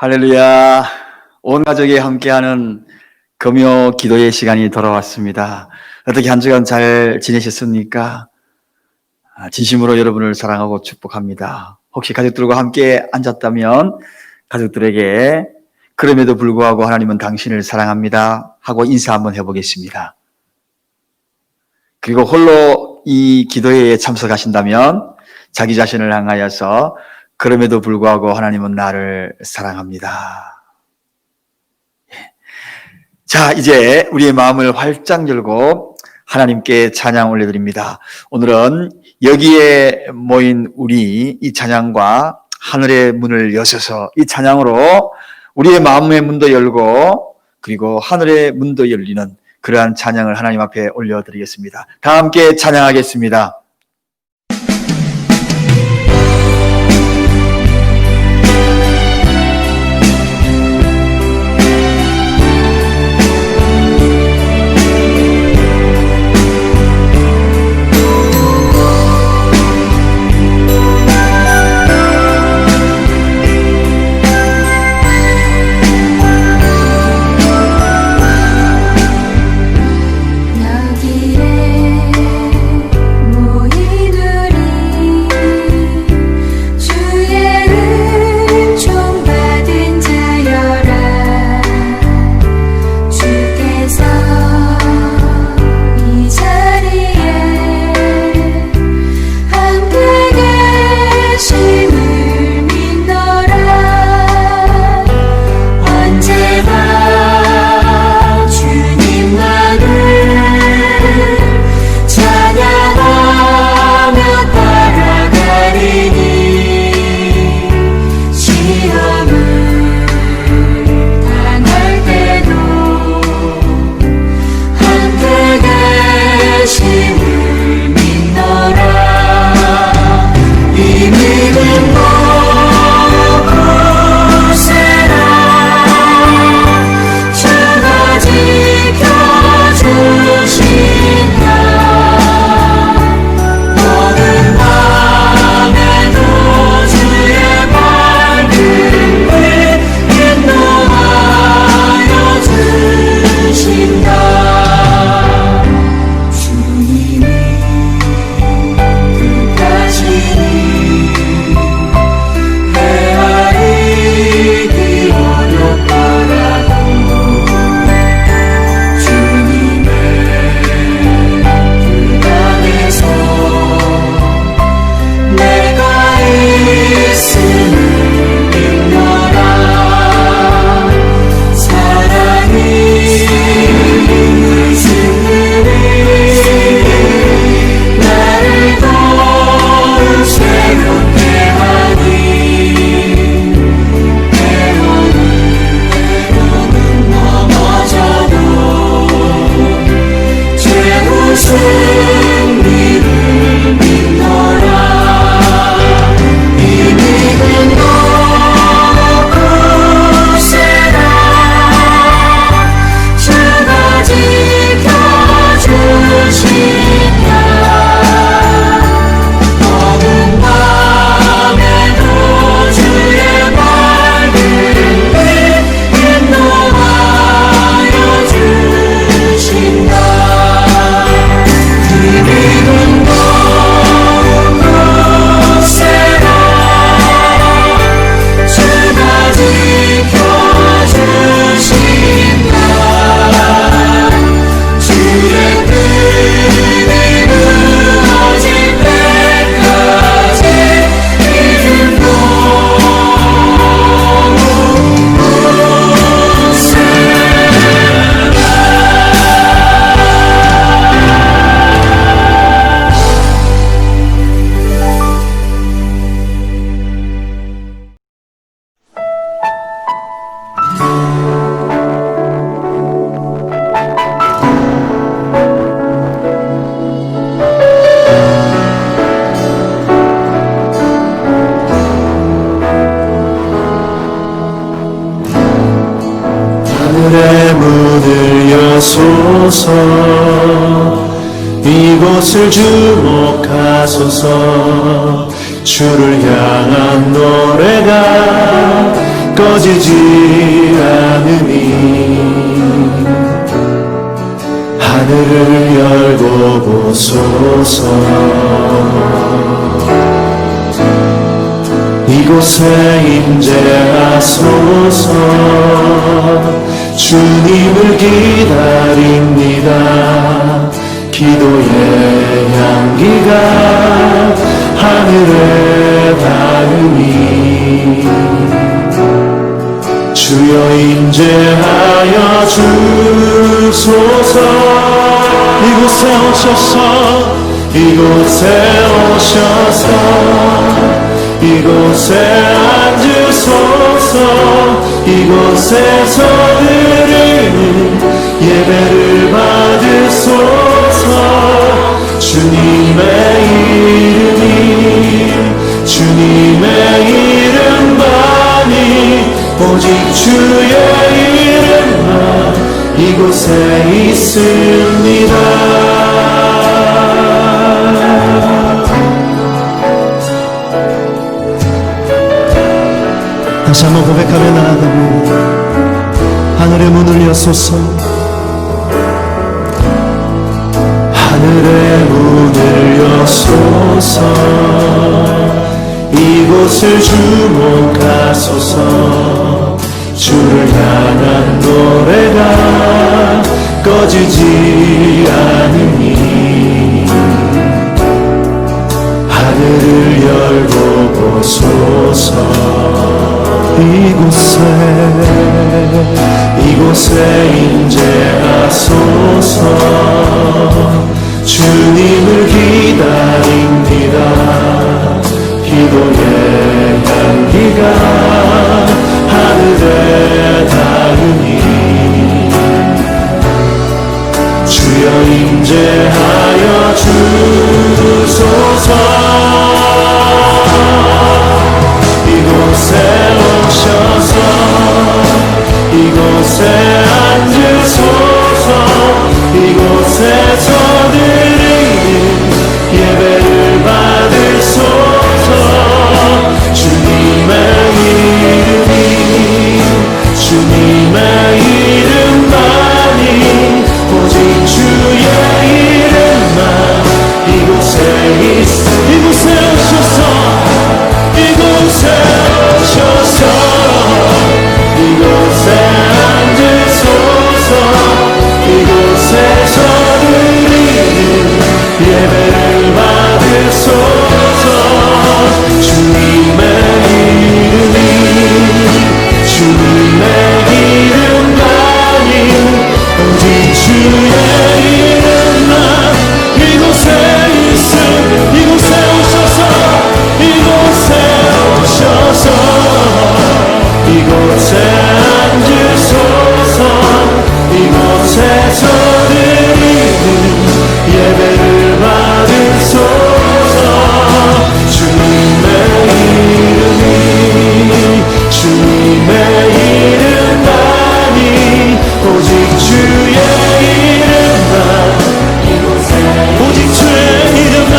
할렐루야. 온 가족이 함께하는 금요 기도의 시간이 돌아왔습니다. 어떻게 한 주간 잘 지내셨습니까? 진심으로 여러분을 사랑하고 축복합니다. 혹시 가족들과 함께 앉았다면 가족들에게 그럼에도 불구하고 하나님은 당신을 사랑합니다 하고 인사 한번 해보겠습니다. 그리고 홀로 이 기도회에 참석하신다면 자기 자신을 향하여서 그럼에도 불구하고 하나님은 나를 사랑합니다. 자, 이제 우리의 마음을 활짝 열고 하나님께 찬양 올려드립니다. 오늘은 여기에 모인 우리 이 찬양과 하늘의 문을 여셔서 이 찬양으로 우리의 마음의 문도 열고 그리고 하늘의 문도 열리는 그러한 찬양을 하나님 앞에 올려드리겠습니다. 다 함께 찬양하겠습니다. 주소서 이곳을 주목하소서 주를 향한 노래가 꺼지지 않으니 하늘을 열고 보소서. 이곳에 임재하소서. 주님을 기다립니다. 기도의 향기가 하늘에 닿으니 주여 임재하여 주소서. 이곳에 오셔서 이곳에 오셔서 이곳에 앉으소서. 이곳에서 드리는 예배를 받으소서. 주님의 이름이 주님의 이름만이 오직 주의 이름만 이곳에 있습니다. 다시 한번 고백하며 나아갑니다. 하늘의 문을 여소서. 하늘의 문을 여소서. 이곳을 주목하소서. 주를 향한 노래가 꺼지지 않으니 하늘을 열고 보소서. 이곳에 임재하소서. 주님을 기다립니다. 기도의 향기가 하늘에 닿으니 주여 임재하여 주소서. 이곳에 오셔서 이곳에 앉으소서. 이곳에서 드리는 예배를 받으소서. 주님의 이름이 주님의 이름만이 오직 주의 이름만 이곳에 이곳에 오셔서 이곳에 오셔서 이곳에 앉으소서. 이곳에서 드리는 예배를 받으소서. 주님의 이름이 주님의 이름만이 오직 주의 이름만 이곳에 있음. 이곳에 오셔서 이곳에 오셔서 이곳에 앉으소서. 이곳에서 드리는 예배를 받으소서. 주님의 이름이 주님의 이름만이 오직 주의 이름만 오직 주의 이름만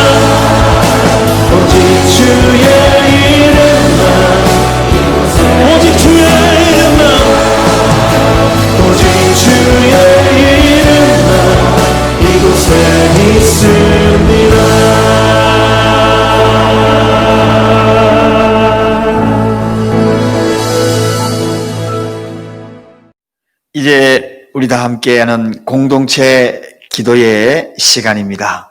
오직 주의 이름만 오직 주의 이름만 오직 주의 이름만 이곳에 있습니다. 이제 우리 다 함께하는 공동체 기도의 시간입니다.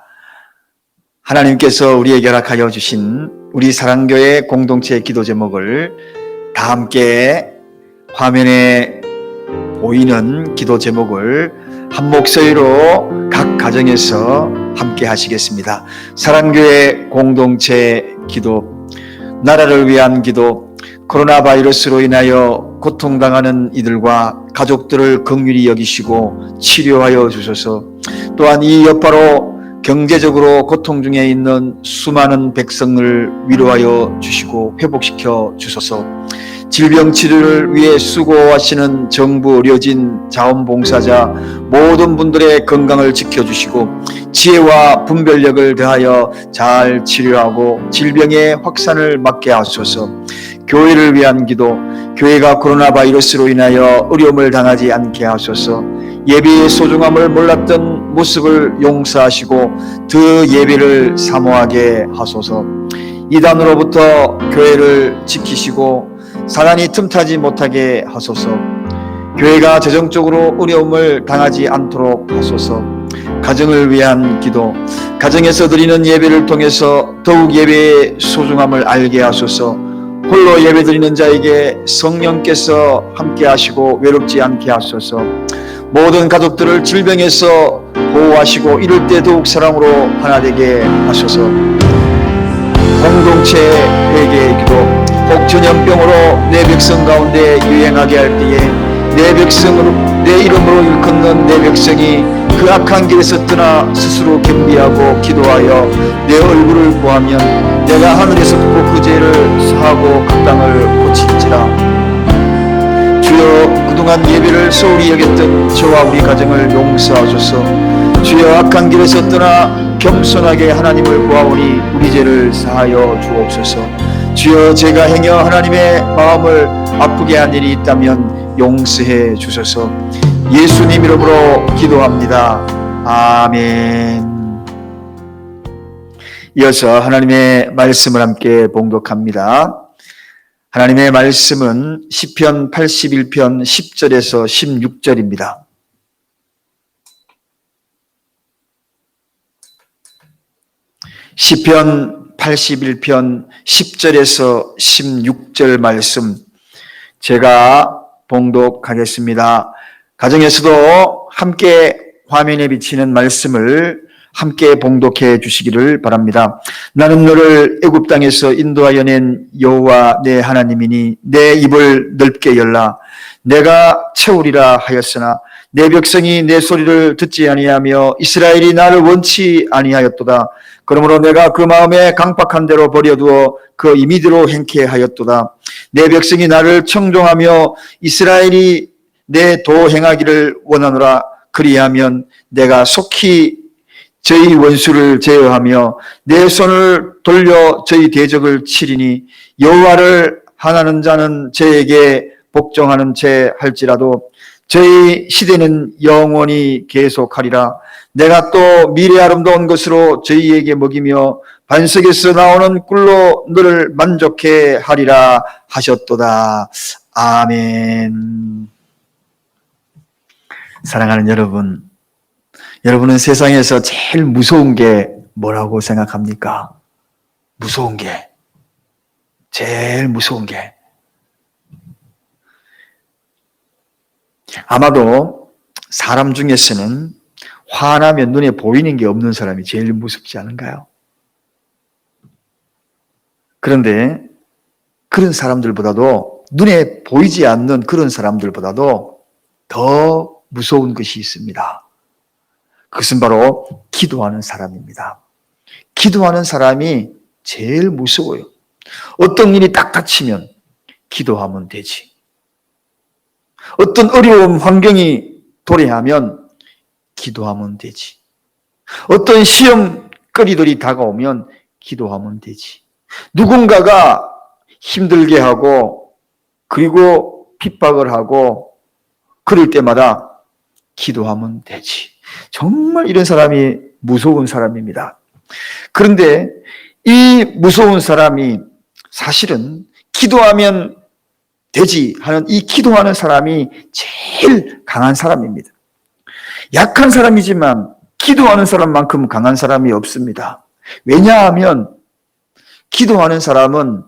하나님께서 우리에게 허락하여 주신 우리 사랑교회 공동체 기도 제목을 다 함께 화면에 보이는 기도 제목을 한 목소리로 각 가정에서 함께 하시겠습니다. 사랑교회 공동체 기도, 나라를 위한 기도, 코로나 바이러스로 인하여 고통당하는 이들과 가족들을 긍휼히 여기시고 치료하여 주소서. 또한 이 여파로 경제적으로 고통 중에 있는 수많은 백성을 위로하여 주시고 회복시켜 주소서. 질병 치료를 위해 수고하시는 정부, 의료진, 자원봉사자 모든 분들의 건강을 지켜주시고 지혜와 분별력을 더하여 잘 치료하고 질병의 확산을 막게 하소서. 교회를 위한 기도, 교회가 코로나 바이러스로 인하여 어려움을 당하지 않게 하소서. 예배의 소중함을 몰랐던 모습을 용서하시고 더 예배를 사모하게 하소서. 이단으로부터 교회를 지키시고 사단이 틈타지 못하게 하소서. 교회가 재정적으로 어려움을 당하지 않도록 하소서. 가정을 위한 기도, 가정에서 드리는 예배를 통해서 더욱 예배의 소중함을 알게 하소서. 홀로 예배드리는 자에게 성령께서 함께 하시고 외롭지 않게 하소서. 모든 가족들을 질병에서 보호하시고 이럴 때 더욱 사랑으로 하나 되게 하소서. 공동체 회개의 기도, 혹 전염병으로 내 백성 가운데 유행하게 할 때에 내 백성으로, 내 이름으로 일컫는 내 백성이 그 악한 길에서 떠나 스스로 겸비하고 기도하여 내 얼굴을 구하면 내가 하늘에서 듣고 그 죄를 사하고 그 땅을 고칠지라. 주여, 그동안 예배를 소홀히 여겼던 저와 우리 가정을 용서하소서. 주여, 악한 길에서 떠나 겸손하게 하나님을 구하오니 우리 죄를 사하여 주옵소서. 주여, 제가 행여 하나님의 마음을 아프게 한 일이 있다면 용서해 주소서. 예수님 이름으로 기도합니다. 아멘. 이어서 하나님의 말씀을 함께 봉독합니다. 하나님의 말씀은 시편 81편 10절에서 16절입니다. 시편 81편 10절에서 16절 말씀 제가 봉독하겠습니다. 가정에서도 함께 화면에 비치는 말씀을 함께 봉독해 주시기를 바랍니다. 나는 너를 애굽 땅에서 인도하여 낸 여호와 내 하나님이니 내 입을 넓게 열라. 내가 채우리라 하였으나 내 백성이 내 소리를 듣지 아니하며 이스라엘이 나를 원치 아니하였도다. 그러므로 내가 그 마음에 강팍한 대로 버려두어 그 임의대로 행케 하였도다. 내 백성이 나를 청종하며 이스라엘이 내 도 행하기를 원하노라. 그리하면 내가 속히 저희 원수를 제어하며 내 손을 돌려 저희 대적을 치리니 여호와를 하나는 자는 저에게 복종하는 채 할지라도 저희 시대는 영원히 계속하리라. 내가 또 미래 아름다운 것으로 저희에게 먹이며 반석에서 나오는 꿀로 너를 만족해 하리라 하셨도다. 아멘. 사랑하는 여러분, 여러분은 세상에서 제일 무서운 게 뭐라고 생각합니까? 무서운 게, 제일 무서운 게. 아마도 사람 중에서는 화나면 눈에 보이는 게 없는 사람이 제일 무섭지 않은가요? 그런데 그런 사람들보다도, 눈에 보이지 않는 그런 사람들보다도 더 무서운 것이 있습니다. 그것은 바로 기도하는 사람입니다. 기도하는 사람이 제일 무서워요. 어떤 일이 딱 닥치면 기도하면 되지. 어떤 어려운 환경이 도래하면 기도하면 되지. 어떤 시험거리들이 다가오면 기도하면 되지. 누군가가 힘들게 하고 그리고 핍박을 하고 그럴 때마다 기도하면 되지. 정말 이런 사람이 무서운 사람입니다. 그런데 이 무서운 사람이 사실은 기도하면 되지 하는 이 기도하는 사람이 제일 강한 사람입니다. 약한 사람이지만 기도하는 사람만큼 강한 사람이 없습니다. 왜냐하면 기도하는 사람은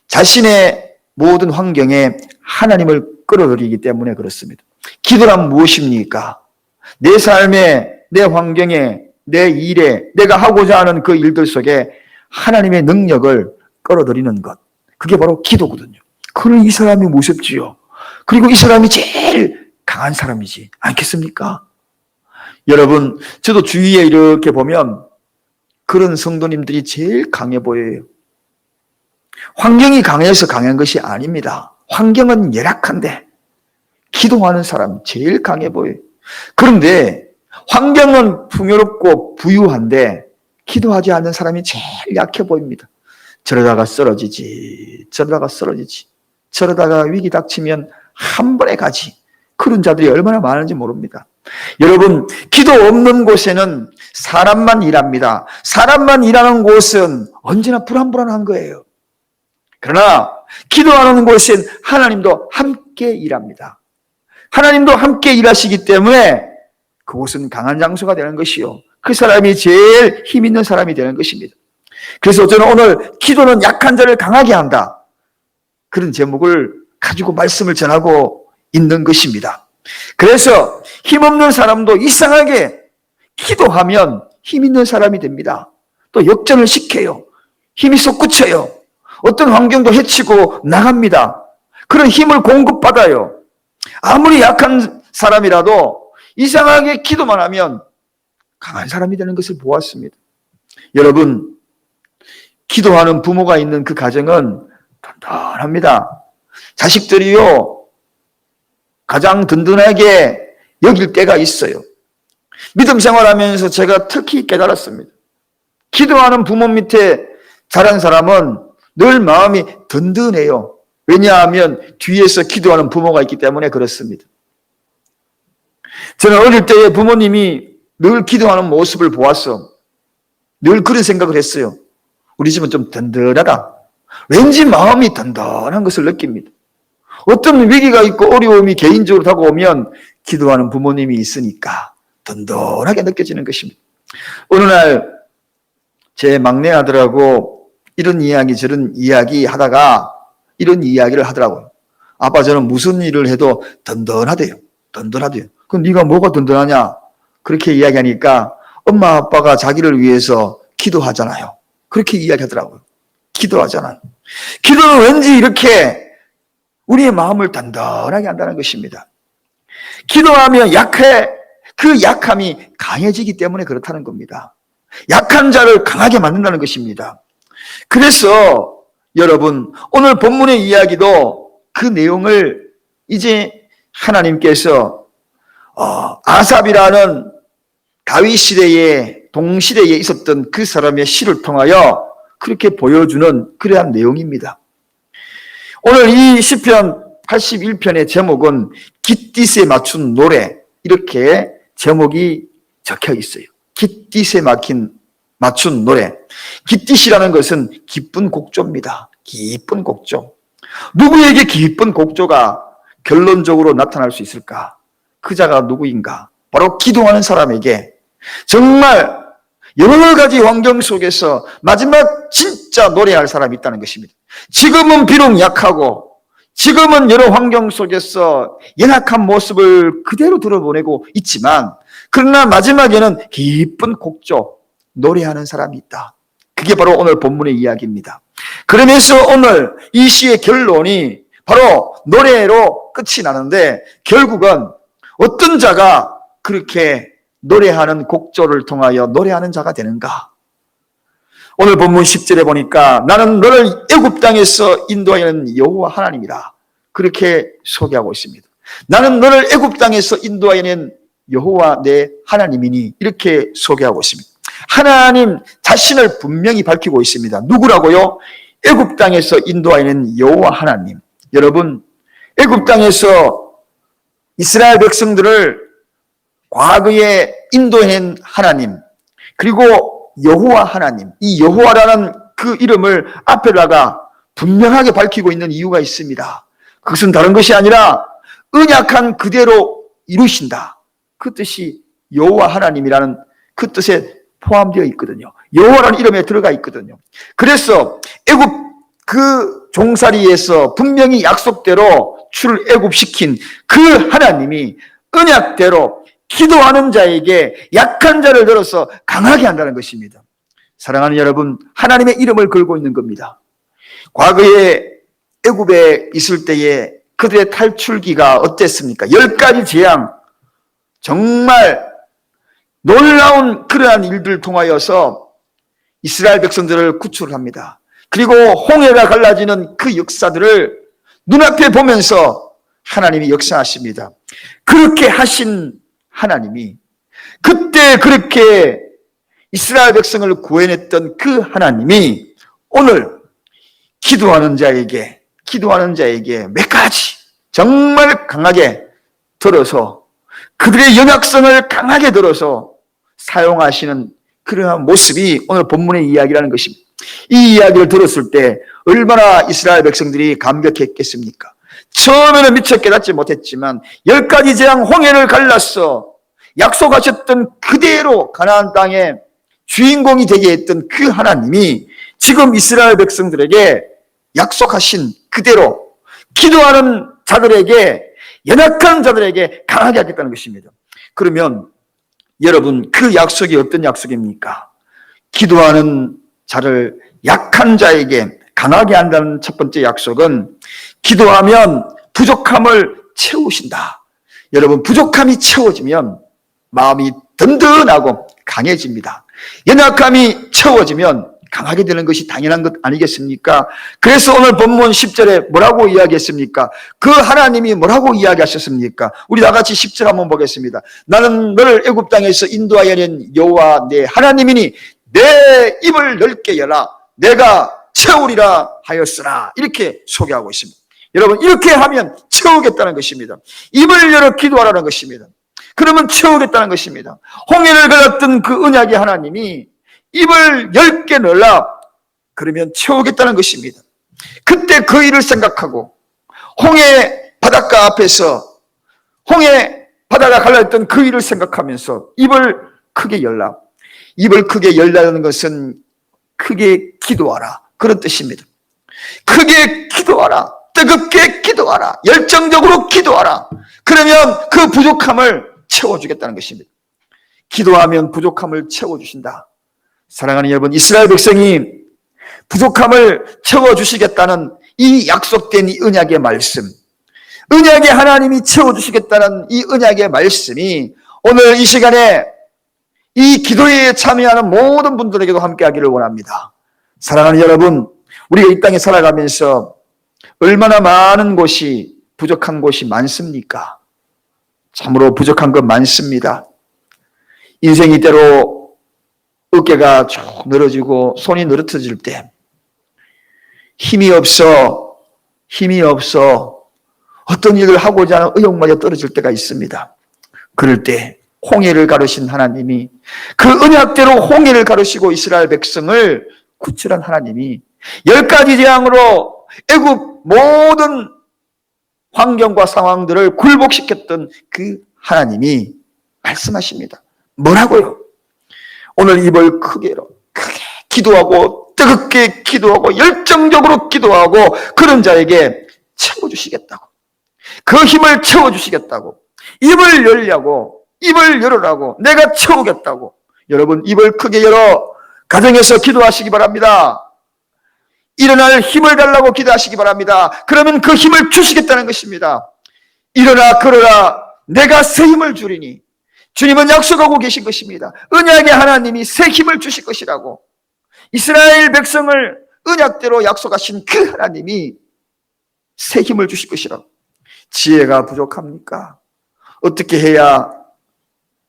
자신의 모든 환경에 하나님을 끌어들이기 때문에 그렇습니다. 기도란 무엇입니까? 내 삶에, 내 환경에, 내 일에, 내가 하고자 하는 그 일들 속에 하나님의 능력을 끌어들이는 것. 그게 바로 기도거든요. 그러니 이 사람이 무섭지요. 그리고 이 사람이 제일 강한 사람이지 않겠습니까? 여러분, 저도 주위에 이렇게 보면 그런 성도님들이 제일 강해 보여요. 환경이 강해서 강한 것이 아닙니다. 환경은 열악한데 기도하는 사람이 제일 강해 보여요. 그런데 환경은 풍요롭고 부유한데 기도하지 않는 사람이 제일 약해 보입니다. 저러다가 쓰러지지, 저러다가 쓰러지지, 저러다가 위기 닥치면 한 번에 가지. 그런 자들이 얼마나 많은지 모릅니다. 여러분, 기도 없는 곳에는 사람만 일합니다. 사람만 일하는 곳은 언제나 불안불안한 거예요. 그러나 기도하는 곳엔 하나님도 함께 일합니다. 하나님도 함께 일하시기 때문에 그곳은 강한 장소가 되는 것이요, 그 사람이 제일 힘 있는 사람이 되는 것입니다. 그래서 저는 오늘 기도는 약한 자를 강하게 한다, 그런 제목을 가지고 말씀을 전하고 있는 것입니다. 그래서 힘없는 사람도 이상하게 기도하면 힘 있는 사람이 됩니다. 또 역전을 시켜요. 힘이 솟구쳐요. 어떤 환경도 헤치고 나갑니다. 그런 힘을 공급받아요. 아무리 약한 사람이라도 이상하게 기도만 하면 강한 사람이 되는 것을 보았습니다. 여러분, 기도하는 부모가 있는 그 가정은 든든합니다. 자식들이요, 가장 든든하게 여길 때가 있어요. 믿음 생활하면서 제가 특히 깨달았습니다. 기도하는 부모 밑에 자란 사람은 늘 마음이 든든해요. 왜냐하면 뒤에서 기도하는 부모가 있기 때문에 그렇습니다. 저는 어릴 때에 부모님이 늘 기도하는 모습을 보았어. 늘 그런 생각을 했어요. 우리 집은 좀 든든하다. 왠지 마음이 든든한 것을 느낍니다. 어떤 위기가 있고 어려움이 개인적으로 다가오면 기도하는 부모님이 있으니까 든든하게 느껴지는 것입니다. 어느 날 제 막내 아들하고 이런 이야기 저런 이야기 하다가 이런 이야기를 하더라고요. 아빠, 저는 무슨 일을 해도 든든하대요. 든든하대요. 그럼 네가 뭐가 든든하냐? 그렇게 이야기하니까 엄마 아빠가 자기를 위해서 기도하잖아요. 그렇게 이야기하더라고요. 기도하잖아요. 기도는 왠지 이렇게 우리의 마음을 단단하게 한다는 것입니다. 기도하면 약해. 그 약함이 강해지기 때문에 그렇다는 겁니다. 약한 자를 강하게 만든다는 것입니다. 그래서 여러분, 오늘 본문의 이야기도 그 내용을 이제 하나님께서 아삽이라는 다윗 시대에 동시대에 있었던 그 사람의 시를 통하여 그렇게 보여주는 그러한 내용입니다. 오늘 이 시편 81편의 제목은 깃딧에 맞춘 노래, 이렇게 제목이 적혀 있어요. 깃딧에 맞춘 노래. 깃딧이라는 것은 기쁜 곡조입니다. 기쁜 곡조. 누구에게 기쁜 곡조가 결론적으로 나타날 수 있을까? 그 자가 누구인가? 바로 기도하는 사람에게 정말 여러 가지 환경 속에서 마지막 진짜 노래할 사람이 있다는 것입니다. 지금은 비록 약하고 지금은 여러 환경 속에서 연약한 모습을 그대로 들어보내고 있지만, 그러나 마지막에는 기쁜 곡조, 노래하는 사람이 있다. 그게 바로 오늘 본문의 이야기입니다. 그러면서 오늘 이 시의 결론이 바로 노래로 끝이 나는데, 결국은 어떤 자가 그렇게 노래하는 곡조를 통하여 노래하는 자가 되는가? 오늘 본문 10절에 보니까 나는 너를 애굽 땅에서 인도하는 여호와 하나님이다, 그렇게 소개하고 있습니다. 나는 너를 애굽 땅에서 인도하는 여호와 내 하나님이니, 이렇게 소개하고 있습니다. 하나님 자신을 분명히 밝히고 있습니다. 누구라고요? 애굽 땅에서 인도하는 여호와 하나님. 여러분, 애굽 땅에서 이스라엘 백성들을 과거에 인도해낸 하나님, 그리고 여호와 하나님, 이 여호와라는 그 이름을 앞에다가 분명하게 밝히고 있는 이유가 있습니다. 그것은 다른 것이 아니라 언약한 그대로 이루신다, 그 뜻이 여호와 하나님이라는 그 뜻에 포함되어 있거든요. 여호와라는 이름에 들어가 있거든요. 그래서 애굽 그 종살이에서 분명히 약속대로 출애굽시킨 그 하나님이 언약대로 기도하는 자에게 약한 자를 들어서 강하게 한다는 것입니다. 사랑하는 여러분, 하나님의 이름을 걸고 있는 겁니다. 과거에 애굽에 있을 때에 그들의 탈출기가 어땠습니까? 10가지 재앙, 정말 놀라운 그러한 일들을 통하여서 이스라엘 백성들을 구출합니다. 그리고 홍해가 갈라지는 그 역사들을 눈앞에 보면서 하나님이 역사하십니다. 그렇게 하신 하나님이, 그때 그렇게 이스라엘 백성을 구원했던 그 하나님이 오늘 기도하는 자에게 기도하는 자에게 몇 가지 정말 강하게 들어서 그들의 연약성을 강하게 들어서 사용하시는 그러한 모습이 오늘 본문의 이야기라는 것입니다. 이 이야기를 들었을 때 얼마나 이스라엘 백성들이 감격했겠습니까? 처음에는 미처 깨닫지 못했지만 10가지 재앙 홍해를 갈라서 약속하셨던 그대로 가나안 땅의 주인공이 되게 했던 그 하나님이 지금 이스라엘 백성들에게 약속하신 그대로 기도하는 자들에게, 연약한 자들에게 강하게 하겠다는 것입니다. 그러면 여러분, 그 약속이 어떤 약속입니까? 기도하는 자를 약한 자에게 강하게 한다는 첫 번째 약속은 기도하면 부족함을 채우신다. 여러분, 부족함이 채워지면 마음이 든든하고 강해집니다. 연약함이 채워지면 강하게 되는 것이 당연한 것 아니겠습니까? 그래서 오늘 본문 10절에 뭐라고 이야기했습니까? 그 하나님이 뭐라고 이야기하셨습니까? 우리 다 같이 10절 한번 보겠습니다. 나는 너를 애굽 땅에서 인도하여 낸 여호와 내 하나님이니 내 입을 넓게 열라 내가 채우리라 하였으나, 이렇게 소개하고 있습니다. 여러분, 이렇게 하면 채우겠다는 것입니다. 입을 열어 기도하라는 것입니다. 그러면 채우겠다는 것입니다. 홍해를 갈랐던 그 언약의 하나님이 입을 10개 넣으라 그러면 채우겠다는 것입니다. 그때 그 일을 생각하고 홍해 바닷가 앞에서 홍해 바다가 갈라졌던 그 일을 생각하면서 입을 크게 열라. 입을 크게 열라는 것은 크게 기도하라, 그런 뜻입니다. 크게 기도하라, 뜨겁게 기도하라, 열정적으로 기도하라. 그러면 그 부족함을 채워주겠다는 것입니다. 기도하면 부족함을 채워주신다. 사랑하는 여러분, 이스라엘 백성이 부족함을 채워주시겠다는 이 약속된 이 언약의 말씀, 언약의 하나님이 채워주시겠다는 이 언약의 말씀이 오늘 이 시간에 이 기도에 참여하는 모든 분들에게도 함께하기를 원합니다. 사랑하는 여러분, 우리가 이 땅에 살아가면서 얼마나 많은 곳이, 부족한 곳이 많습니까? 참으로 부족한 것 많습니다. 인생이 때로 어깨가 쭉 늘어지고 손이 늘어뜨질 때 힘이 없어 어떤 일을 하고자 하는 의욕마저 떨어질 때가 있습니다. 그럴 때 홍해를 가르신 하나님이, 그 언약대로 홍해를 가르시고 이스라엘 백성을 구출한 하나님이 10가지 재앙으로 애굽 모든 환경과 상황들을 굴복시켰던 그 하나님이 말씀하십니다. 뭐라고요? 오늘 입을 크게 기도하고 뜨겁게 기도하고 열정적으로 기도하고 그런 자에게 채워주시겠다고, 그 힘을 채워주시겠다고, 입을 열려고, 입을 열으라고, 내가 채우겠다고. 여러분, 입을 크게 열어 가정에서 기도하시기 바랍니다. 일어날 힘을 달라고 기도하시기 바랍니다. 그러면 그 힘을 주시겠다는 것입니다. 일어나 걸어라, 내가 새 힘을 주리니. 주님은 약속하고 계신 것입니다. 언약의 하나님이 새 힘을 주실 것이라고. 이스라엘 백성을 언약대로 약속하신 그 하나님이 새 힘을 주실 것이라고. 지혜가 부족합니까? 어떻게 해야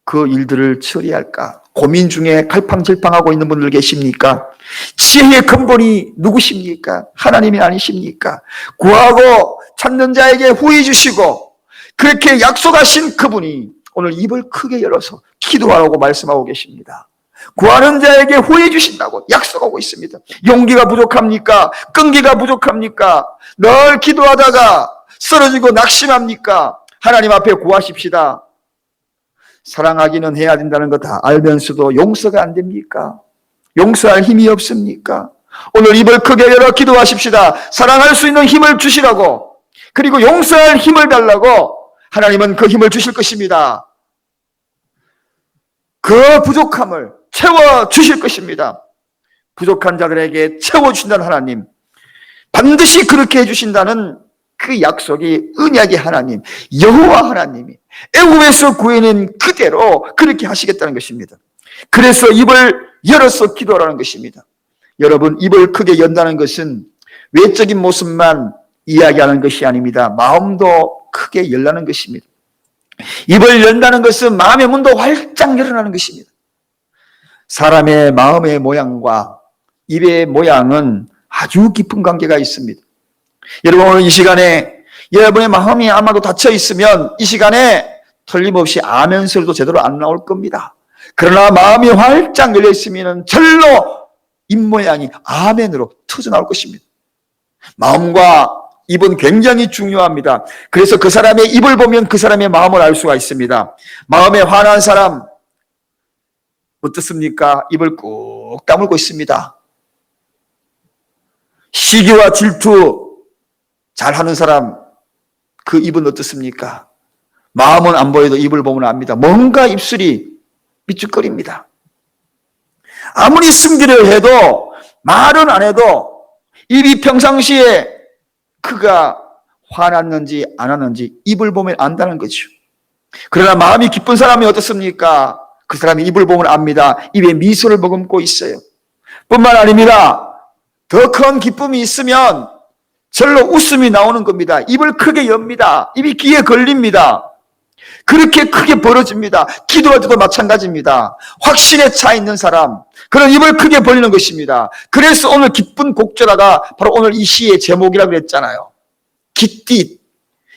그 일들을 처리할까? 고민 중에 갈팡질팡하고 있는 분들 계십니까? 지혜의 근본이 누구십니까? 하나님이 아니십니까? 구하고 찾는 자에게 후히 주시고 그렇게 약속하신 그분이 오늘 입을 크게 열어서 기도하라고 말씀하고 계십니다. 구하는 자에게 후히 주신다고 약속하고 있습니다. 용기가 부족합니까? 끈기가 부족합니까? 늘 기도하다가 쓰러지고 낙심합니까? 하나님 앞에 구하십시다. 사랑하기는 해야 된다는 거 다 알면서도 용서가 안 됩니까? 용서할 힘이 없습니까? 오늘 입을 크게 열어 기도하십시다. 사랑할 수 있는 힘을 주시라고, 그리고 용서할 힘을 달라고. 하나님은 그 힘을 주실 것입니다. 그 부족함을 채워주실 것입니다. 부족한 자들에게 채워주신다는 하나님, 반드시 그렇게 해주신다는 그 약속이 언약의 하나님, 여호와 하나님이 애굽에서 구해낸 그대로 그렇게 하시겠다는 것입니다. 그래서 입을 열어서 기도하라는 것입니다. 여러분, 입을 크게 연다는 것은 외적인 모습만 이야기하는 것이 아닙니다. 마음도 크게 열라는 것입니다. 입을 연다는 것은 마음의 문도 활짝 열어나는 것입니다. 사람의 마음의 모양과 입의 모양은 아주 깊은 관계가 있습니다. 여러분, 오늘 이 시간에 여러분의 마음이 아마도 닫혀 있으면 이 시간에 틀림없이 아멘 소리도 제대로 안 나올 겁니다. 그러나 마음이 활짝 열려 있으면 절로 입모양이 아멘으로 터져 나올 것입니다. 마음과 입은 굉장히 중요합니다. 그래서 그 사람의 입을 보면 그 사람의 마음을 알 수가 있습니다. 마음에 화난 사람 어떻습니까? 입을 꾹 다물고 있습니다. 시기와 질투 잘하는 사람 그 입은 어떻습니까? 마음은 안 보여도 입을 보면 압니다. 뭔가 입술이 삐죽거립니다. 아무리 승질을 해도 말은 안 해도 입이 평상시에 그가 화났는지 안 왔는지 입을 보면 안다는 거죠. 그러나 마음이 기쁜 사람이 어떻습니까? 그 사람이 입을 보면 압니다. 입에 미소를 머금고 있어요. 뿐만 아닙니다. 더 큰 기쁨이 있으면 절로 웃음이 나오는 겁니다. 입을 크게 엽니다. 입이 귀에 걸립니다. 그렇게 크게 벌어집니다. 기도할 때도 마찬가지입니다. 확신에 차 있는 사람, 그런 입을 크게 벌리는 것입니다. 그래서 오늘 기쁜 곡조라가 바로 오늘 이 시의 제목이라고 그랬잖아요. 기띠,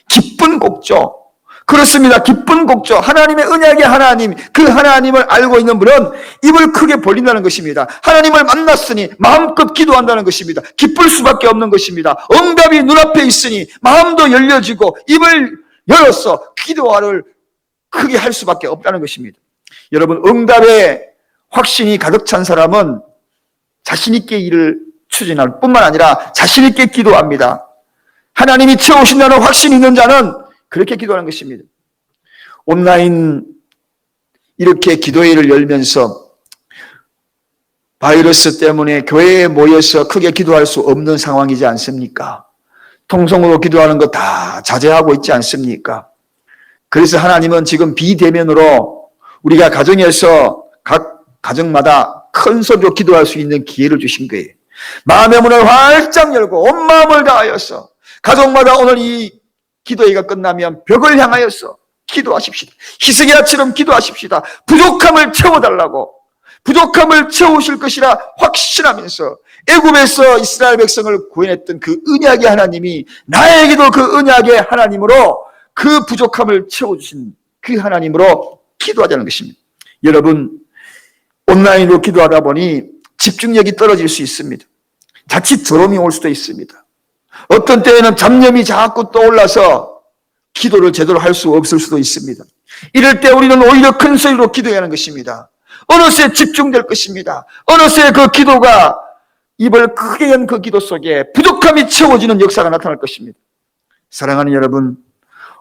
기쁜 곡조. 그렇습니다. 기쁜 곡조. 하나님의 언약의 하나님, 그 하나님을 알고 있는 분은 입을 크게 벌린다는 것입니다. 하나님을 만났으니 마음껏 기도한다는 것입니다. 기쁠 수밖에 없는 것입니다. 응답이 눈앞에 있으니 마음도 열려지고 입을 열어서 기도를 크게 할 수밖에 없다는 것입니다. 여러분, 응답에 확신이 가득 찬 사람은 자신 있게 일을 추진할 뿐만 아니라 자신 있게 기도합니다. 하나님이 채우신다는 확신이 있는 자는 그렇게 기도하는 것입니다. 온라인 이렇게 기도회를 열면서 바이러스 때문에 교회에 모여서 크게 기도할 수 없는 상황이지 않습니까? 통성으로 기도하는 거 다 자제하고 있지 않습니까? 그래서 하나님은 지금 비대면으로 우리가 가정에서 각 가정마다 큰 소리로 기도할 수 있는 기회를 주신 거예요. 마음의 문을 활짝 열고 온 마음을 다하여서 가족마다 오늘 이 기도회가 끝나면 벽을 향하여서 기도하십시다. 히스기야처럼 기도하십시다. 부족함을 채워달라고, 부족함을 채우실 것이라 확신하면서 애굽에서 이스라엘 백성을 구원했던 그 언약의 하나님이 나에게도 그 언약의 하나님으로 그 부족함을 채워주신 그 하나님으로 기도하자는 것입니다. 여러분, 온라인으로 기도하다 보니 집중력이 떨어질 수 있습니다. 자칫 저럼이 올 수도 있습니다. 어떤 때에는 잡념이 자꾸 떠올라서 기도를 제대로 할 수 없을 수도 있습니다. 이럴 때 우리는 오히려 큰 소리로 기도해야 하는 것입니다. 어느새 집중될 것입니다. 어느새 그 기도가 입을 크게 연 그 기도 속에 부족함이 채워지는 역사가 나타날 것입니다. 사랑하는 여러분,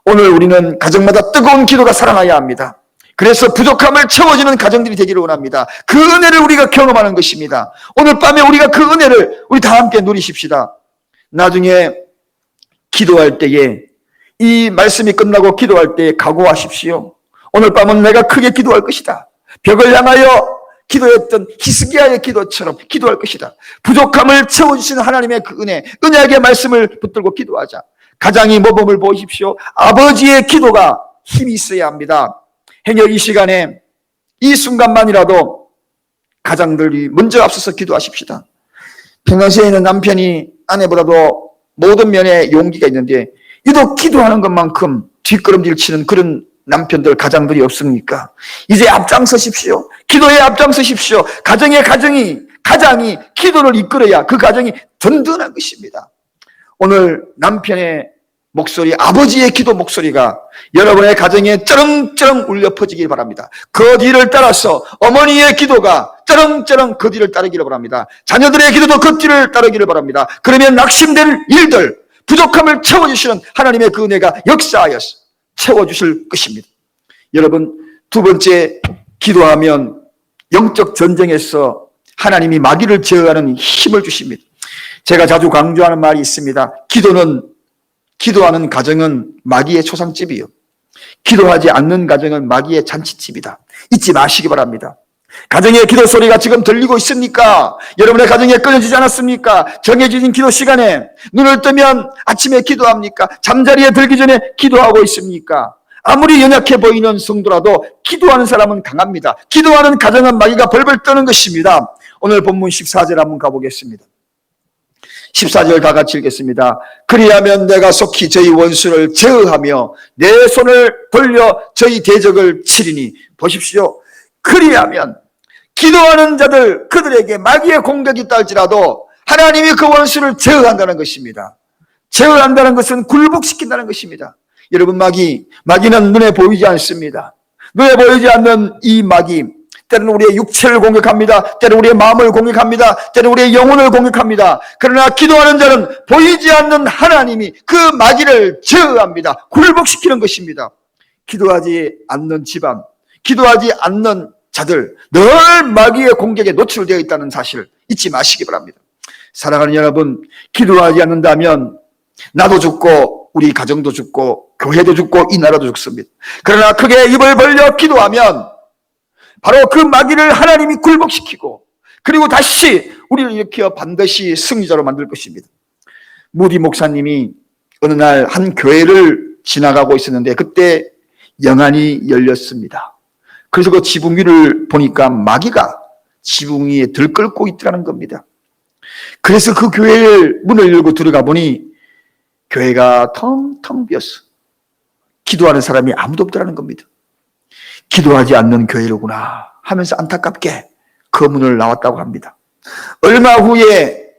오늘 우리는 가정마다 뜨거운 기도가 살아나야 합니다. 그래서 부족함을 채워지는 가정들이 되기를 원합니다. 그 은혜를 우리가 경험하는 것입니다. 오늘 밤에 우리가 그 은혜를 우리 다 함께 누리십시다. 나중에 기도할 때에 이 말씀이 끝나고 기도할 때에 각오하십시오. 오늘 밤은 내가 크게 기도할 것이다. 벽을 향하여 기도했던 히스기야의 기도처럼 기도할 것이다. 부족함을 채워주시는 하나님의 그 은혜, 언약의 말씀을 붙들고 기도하자. 가장이 모범을 보십시오. 아버지의 기도가 힘이 있어야 합니다. 행여 이 시간에 이 순간만이라도 가장들이 먼저 앞서서 기도하십시다. 평상시에는 남편이 아내보다도 모든 면에 용기가 있는데 유독 기도하는 것만큼 뒷걸음질 치는 그런 남편들, 가장들이 없습니까? 이제 앞장서십시오. 기도에 앞장서십시오. 가장이 기도를 이끌어야 그 가정이 든든한 것입니다. 오늘 남편의 목소리, 아버지의 기도 목소리가 여러분의 가정에 쩌렁쩌렁 울려 퍼지길 바랍니다. 그 뒤를 따라서 어머니의 기도가 쩌렁쩌렁 그 뒤를 따르기를 바랍니다. 자녀들의 기도도 그 뒤를 따르기를 바랍니다. 그러면 낙심될 일들, 부족함을 채워주시는 하나님의 그 은혜가 역사하여서 채워주실 것입니다. 여러분, 두 번째, 기도하면 영적 전쟁에서 하나님이 마귀를 제어하는 힘을 주십니다. 제가 자주 강조하는 말이 있습니다. 기도하는 가정은 마귀의 초상집이요, 기도하지 않는 가정은 마귀의 잔치집이다. 잊지 마시기 바랍니다. 가정의 기도 소리가 지금 들리고 있습니까? 여러분의 가정에 끊어지지 않았습니까? 정해진 기도 시간에 눈을 뜨면 아침에 기도합니까? 잠자리에 들기 전에 기도하고 있습니까? 아무리 연약해 보이는 성도라도 기도하는 사람은 강합니다. 기도하는 가정은 마귀가 벌벌 떠는 것입니다. 오늘 본문 14절 한번 가보겠습니다. 14절 다 같이 읽겠습니다. 그리하면 내가 속히 저희 원수를 제어하며 내 손을 돌려 저희 대적을 치리니. 보십시오. 그리하면 기도하는 자들, 그들에게 마귀의 공격이 있다 할지라도 하나님이 그 원수를 제어한다는 것입니다. 제어한다는 것은 굴복시킨다는 것입니다. 여러분, 마귀는 눈에 보이지 않습니다. 눈에 보이지 않는 이 마귀, 때로는 우리의 육체를 공격합니다. 때로는 우리의 마음을 공격합니다. 때로는 우리의 영혼을 공격합니다. 그러나 기도하는 자는 보이지 않는 하나님이 그 마귀를 제어합니다. 굴복시키는 것입니다. 기도하지 않는 집안, 기도하지 않는 자들, 늘 마귀의 공격에 노출되어 있다는 사실을 잊지 마시기 바랍니다. 사랑하는 여러분, 기도하지 않는다면 나도 죽고 우리 가정도 죽고 교회도 죽고 이 나라도 죽습니다. 그러나 크게 입을 벌려 기도하면 바로 그 마귀를 하나님이 굴복시키고 그리고 다시 우리를 일으켜 반드시 승리자로 만들 것입니다. 무디 목사님이 어느 날 한 교회를 지나가고 있었는데 그때 영안이 열렸습니다. 그래서 그 지붕 위를 보니까 마귀가 지붕 위에 들끓고 있더라는 겁니다. 그래서 그 교회를 문을 열고 들어가 보니 교회가 텅텅 비었어. 기도하는 사람이 아무도 없더라는 겁니다. 기도하지 않는 교회로구나 하면서 안타깝게 그 문을 나왔다고 합니다. 얼마 후에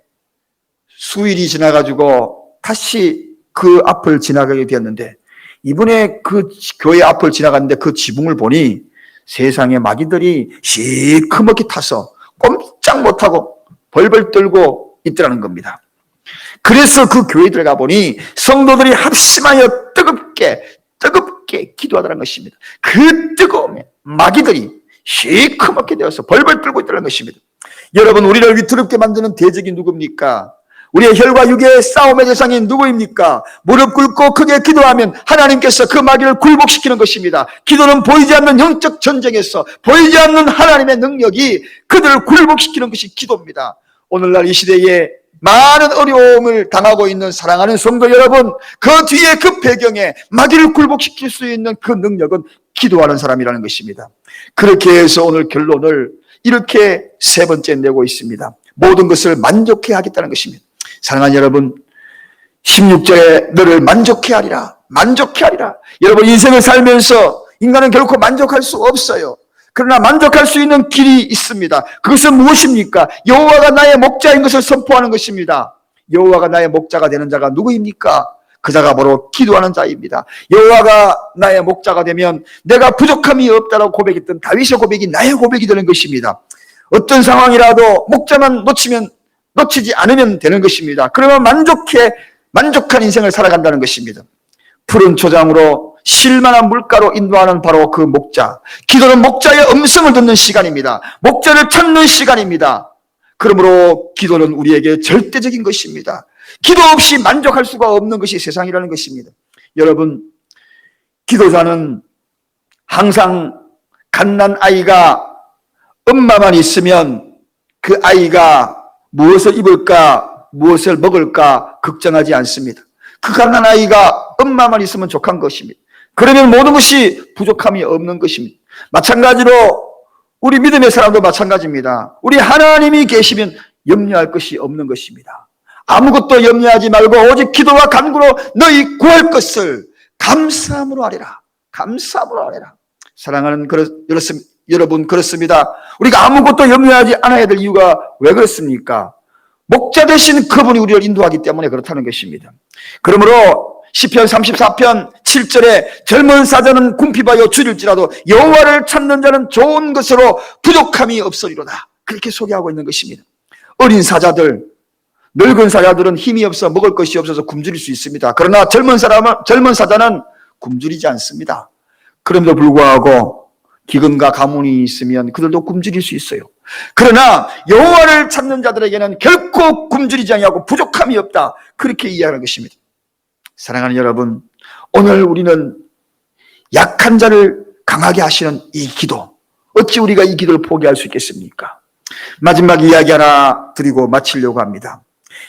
수일이 지나가지고 다시 그 앞을 지나가게 되었는데 이번에 그 교회 앞을 지나갔는데 그 지붕을 보니 세상에 마귀들이 시커멓게 타서 꼼짝 못하고 벌벌 떨고 있더라는 겁니다. 그래서 그 교회에 들어가 보니 성도들이 합심하여 뜨겁게 기도하더라는 것입니다. 그 뜨거움에 마귀들이 시커멓게 되어서 벌벌 떨고 있다는 것입니다. 여러분, 우리를 위태롭게 만드는 대적이 누굽니까? 우리의 혈과 육의 싸움의 대상이 누구입니까? 무릎 꿇고 크게 기도하면 하나님께서 그 마귀를 굴복시키는 것입니다. 기도는 보이지 않는 영적 전쟁에서 보이지 않는 하나님의 능력이 그들을 굴복시키는 것이 기도입니다. 오늘날 이 시대에 많은 어려움을 당하고 있는 사랑하는 성도 여러분, 그 뒤에 그 배경에 마귀를 굴복시킬 수 있는 그 능력은 기도하는 사람이라는 것입니다. 그렇게 해서 오늘 결론을 이렇게 세 번째 내고 있습니다. 모든 것을 만족해 하겠다는 것입니다. 사랑하는 여러분, 16절에 너를 만족해 하리라. 만족해 하리라. 여러분, 인생을 살면서 인간은 결코 만족할 수 없어요. 그러나 만족할 수 있는 길이 있습니다. 그것은 무엇입니까? 여호와가 나의 목자인 것을 선포하는 것입니다. 여호와가 나의 목자가 되는 자가 누구입니까? 그 자가 바로 기도하는 자입니다. 여호와가 나의 목자가 되면 내가 부족함이 없다라고 고백했던 다윗의 고백이 나의 고백이 되는 것입니다. 어떤 상황이라도 목자만 놓치지 않으면 되는 것입니다. 그러면 만족한 인생을 살아간다는 것입니다. 푸른 초장으로 쉴만한 물가로 인도하는 바로 그 목자. 기도는 목자의 음성을 듣는 시간입니다. 목자를 찾는 시간입니다. 그러므로 기도는 우리에게 절대적인 것입니다. 기도 없이 만족할 수가 없는 것이 세상이라는 것입니다. 여러분, 기도자는 항상 갓난 아이가 엄마만 있으면 그 아이가 무엇을 입을까, 무엇을 먹을까 걱정하지 않습니다. 그 갓난 아이가 엄마만 있으면 족한 것입니다. 그러면 모든 것이 부족함이 없는 것입니다. 마찬가지로 우리 믿음의 사람도 마찬가지입니다. 우리 하나님이 계시면 염려할 것이 없는 것입니다. 아무것도 염려하지 말고 오직 기도와 간구로 너희 구할 것을 감사함으로 하리라. 감사함으로 하리라. 사랑하는 여러분, 그렇습니다. 우리가 아무것도 염려하지 않아야 될 이유가 왜 그렇습니까? 목자 대신 그분이 우리를 인도하기 때문에 그렇다는 것입니다. 그러므로 시편 34편 7절에 젊은 사자는 궁핍하여 줄일지라도 여호와를 찾는 자는 좋은 것으로 부족함이 없으리로다. 그렇게 소개하고 있는 것입니다. 어린 사자들, 늙은 사자들은 힘이 없어 먹을 것이 없어서 굶주릴 수 있습니다. 그러나 젊은 사자는 굶주리지 않습니다. 그럼에도 불구하고 기근과 가뭄이 있으면 그들도 굶주릴 수 있어요. 그러나 여호와를 찾는 자들에게는 결코 굶주리지 아니하고 부족함이 없다. 그렇게 이해하는 것입니다. 사랑하는 여러분, 오늘 우리는 약한 자를 강하게 하시는 이 기도, 어찌 우리가 이 기도를 포기할 수 있겠습니까? 마지막 이야기 하나 드리고 마치려고 합니다.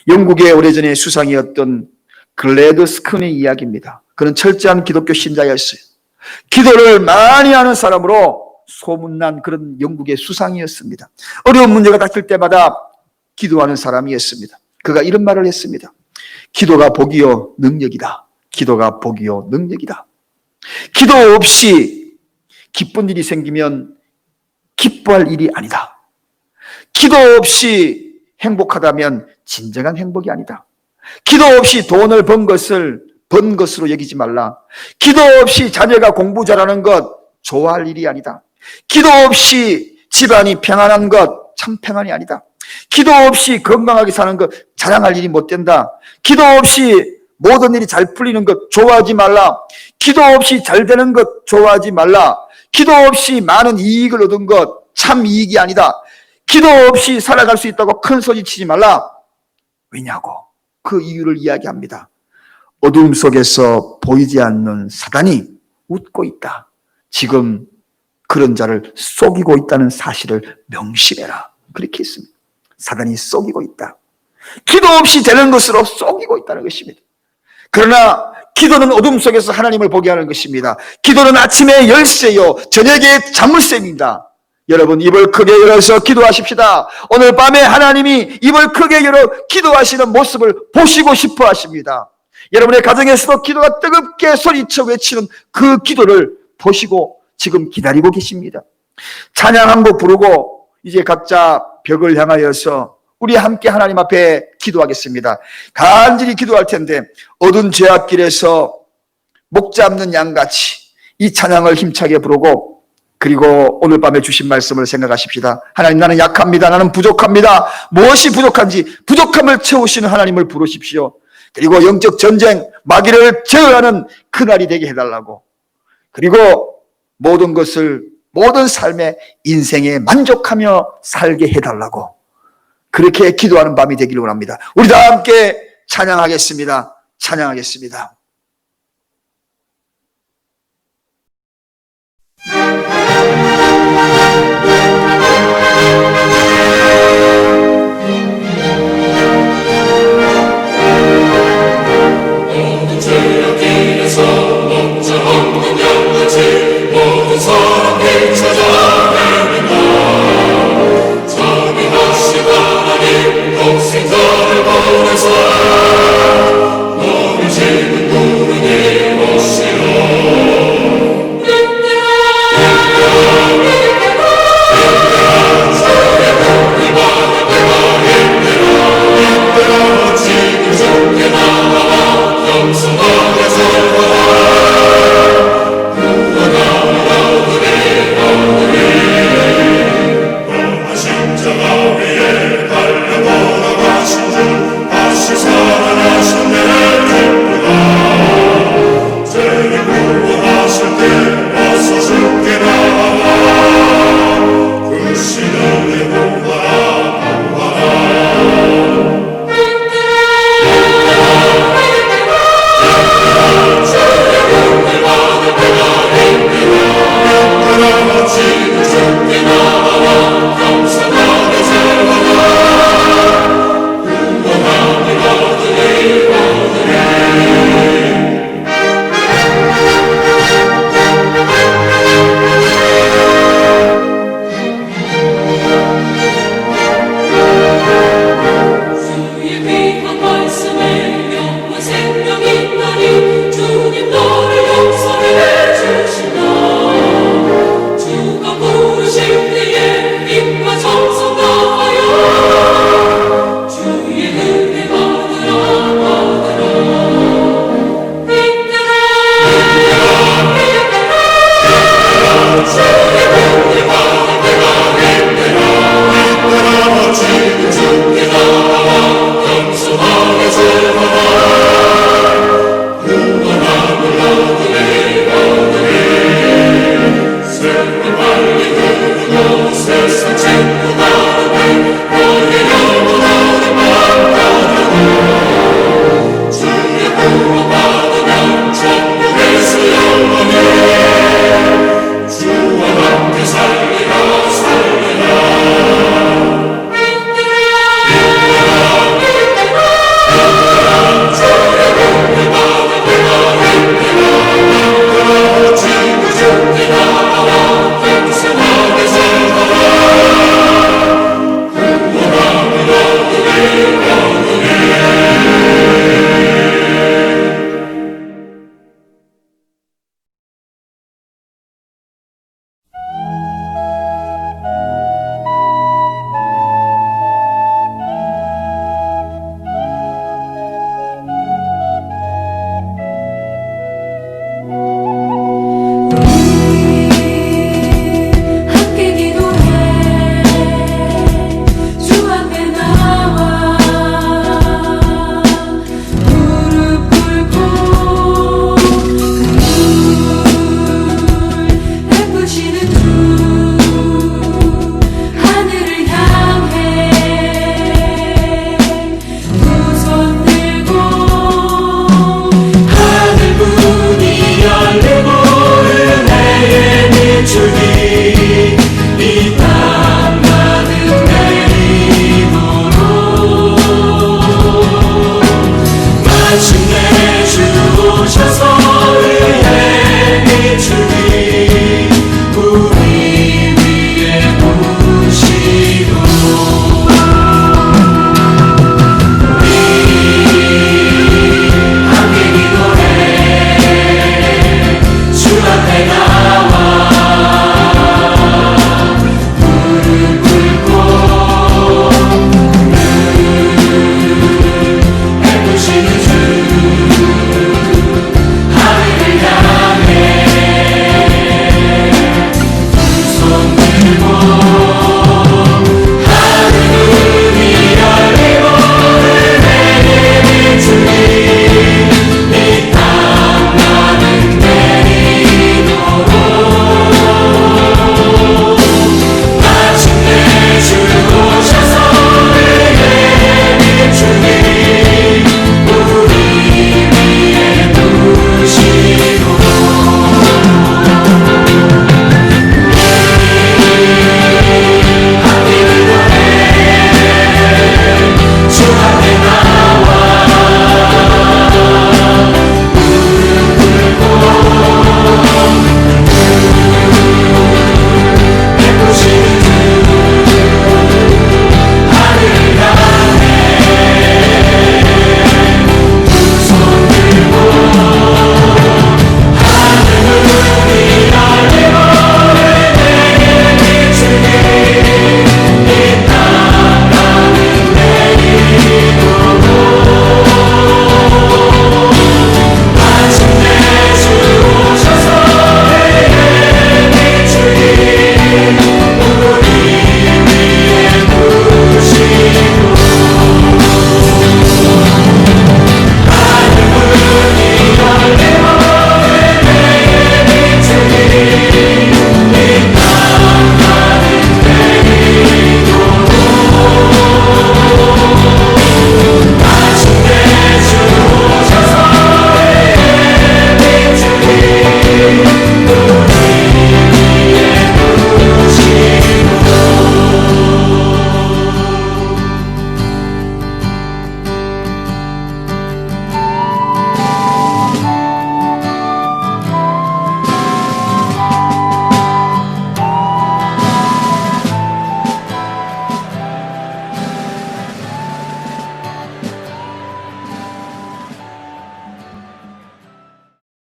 영국의 오래전에 수상이었던 글래드스큰의 이야기입니다. 그는 철저한 기독교 신자였어요. 기도를 많이 하는 사람으로 소문난 그런 영국의 수상이었습니다. 어려운 문제가 닥칠 때마다 기도하는 사람이었습니다. 그가 이런 말을 했습니다. 기도가 복이요 능력이다. 기도가 복이요 능력이다. 기도 없이 기쁜 일이 생기면 기뻐할 일이 아니다. 기도 없이 행복하다면 진정한 행복이 아니다. 기도 없이 돈을 번 것으로 여기지 말라. 기도 없이 자녀가 공부 잘하는 것 좋아할 일이 아니다. 기도 없이 집안이 평안한 것 참 평안이 아니다. 기도 없이 건강하게 사는 것 자랑할 일이 못 된다. 기도 없이 모든 일이 잘 풀리는 것 좋아하지 말라. 기도 없이 잘 되는 것 좋아하지 말라. 기도 없이 많은 이익을 얻은 것 참 이익이 아니다. 기도 없이 살아갈 수 있다고 큰 소리 치지 말라. 왜냐고? 그 이유를 이야기합니다. 어두움 속에서 보이지 않는 사단이 웃고 있다. 지금 그런 자를 속이고 있다는 사실을 명심해라. 그렇게 했습니다. 사단이 속이고 있다. 기도 없이 되는 것으로 속이고 있다는 것입니다. 그러나 기도는 어둠 속에서 하나님을 보게 하는 것입니다. 기도는 아침에 열쇠요, 저녁에 자물쇠입니다. 여러분, 입을 크게 열어서 기도하십시다. 오늘 밤에 하나님이 입을 크게 열어 기도하시는 모습을 보시고 싶어 하십니다. 여러분의 가정에서도 기도가 뜨겁게 소리쳐 외치는 그 기도를 보시고 지금 기다리고 계십니다. 찬양 한 곡 부르고 이제 각자 벽을 향하여서 우리 함께 하나님 앞에 기도하겠습니다. 간절히 기도할 텐데 어두운 죄악길에서 목 잡는 양같이 이 찬양을 힘차게 부르고, 그리고 오늘 밤에 주신 말씀을 생각하십시다. 하나님, 나는 약합니다. 나는 부족합니다. 무엇이 부족한지 부족함을 채우시는 하나님을 부르십시오. 그리고 영적 전쟁 마귀를 제어하는 그날이 되게 해달라고, 그리고 모든 것을, 모든 삶에 인생에 만족하며 살게 해달라고, 그렇게 기도하는 밤이 되기를 원합니다. 우리 다 함께 찬양하겠습니다. 찬양하겠습니다.